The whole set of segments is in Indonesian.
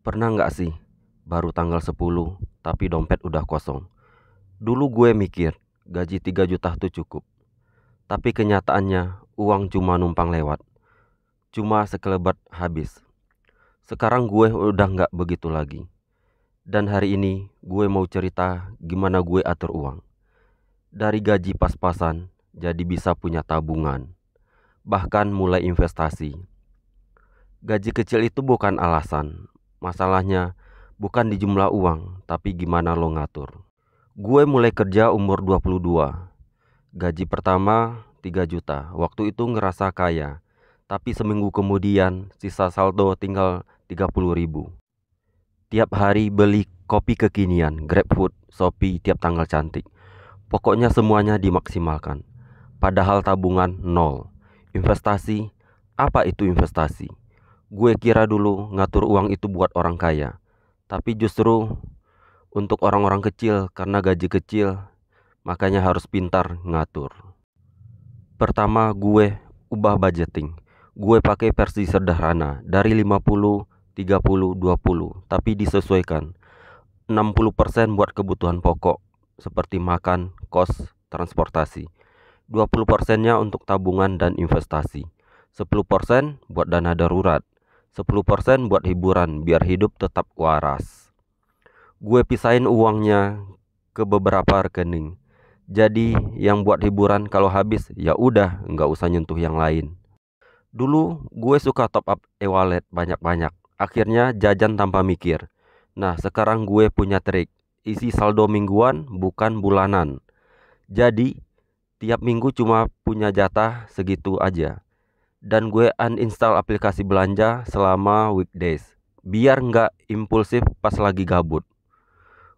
Pernah nggak sih, baru tanggal 10, tapi dompet udah kosong? Dulu gue mikir, gaji 3 juta tuh cukup. Tapi kenyataannya, uang cuma numpang lewat. Cuma sekelebat habis. Sekarang gue udah nggak begitu lagi. Dan hari ini, gue mau cerita gimana gue atur uang. Dari gaji pas-pasan, jadi bisa punya tabungan. Bahkan mulai investasi. Gaji kecil itu bukan alasan. Masalahnya bukan di jumlah uang, tapi gimana lo ngatur. Gue mulai kerja umur 22. Gaji pertama 3 juta. Waktu itu ngerasa kaya. Tapi seminggu kemudian sisa saldo tinggal 30.000. Tiap hari beli kopi kekinian, GrabFood, Shopee tiap tanggal cantik. Pokoknya semuanya dimaksimalkan. Padahal tabungan nol. Investasi, apa itu investasi? Gue kira dulu ngatur uang itu buat orang kaya. Tapi justru untuk orang-orang kecil, karena gaji kecil, makanya harus pintar ngatur. Pertama, gue ubah budgeting. Gue pakai versi sederhana dari 50, 30, 20, tapi disesuaikan. 60% buat kebutuhan pokok seperti makan, kos, transportasi. 20%-nya untuk tabungan dan investasi. 10% buat dana darurat. 10% buat hiburan biar hidup tetap waras. Gue pisahin uangnya ke beberapa rekening. Jadi yang buat hiburan kalau habis ya udah nggak usah nyentuh yang lain. Dulu gue suka top up e-wallet banyak-banyak. Akhirnya jajan tanpa mikir. Nah sekarang gue punya trik. Isi saldo mingguan bukan bulanan. Jadi tiap minggu cuma punya jatah segitu aja. Dan gue uninstall aplikasi belanja selama weekdays. Biar nggak impulsif pas lagi gabut.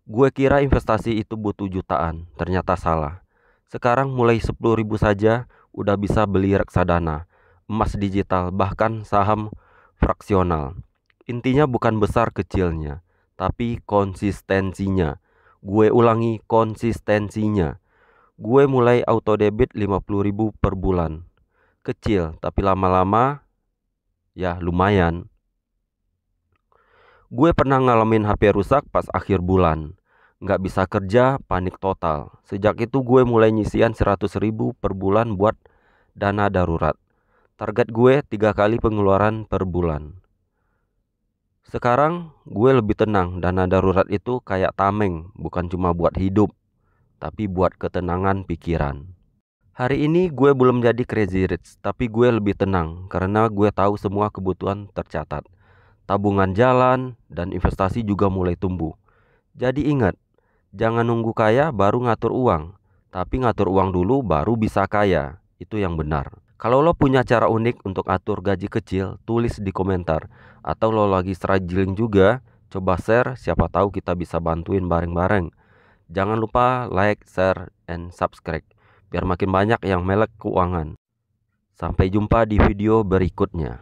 Gue kira investasi itu butuh jutaan, ternyata salah. Sekarang mulai 10.000 saja udah bisa beli reksadana, emas digital, bahkan saham fraksional. Intinya bukan besar kecilnya, tapi konsistensinya. Gue ulangi, konsistensinya. Gue mulai auto debit 50.000 per bulan. Kecil, tapi lama-lama ya lumayan. Gue pernah ngalamin HP rusak pas akhir bulan. Nggak bisa kerja, panik total. Sejak itu gue mulai nyisian 100.000 per bulan buat dana darurat. Target gue 3 kali pengeluaran per bulan. Sekarang gue lebih tenang. Dana darurat itu kayak tameng, bukan cuma buat hidup, tapi buat ketenangan pikiran. Hari ini gue belum jadi crazy rich, tapi gue lebih tenang karena gue tahu semua kebutuhan tercatat. Tabungan jalan dan investasi juga mulai tumbuh. Jadi ingat, jangan nunggu kaya baru ngatur uang. Tapi ngatur uang dulu baru bisa kaya. Itu yang benar. Kalau lo punya cara unik untuk atur gaji kecil, tulis di komentar. Atau lo lagi struggling juga, coba share, siapa tahu kita bisa bantuin bareng-bareng. Jangan lupa like, share, and subscribe. Biar makin banyak yang melek keuangan. Sampai jumpa di video berikutnya.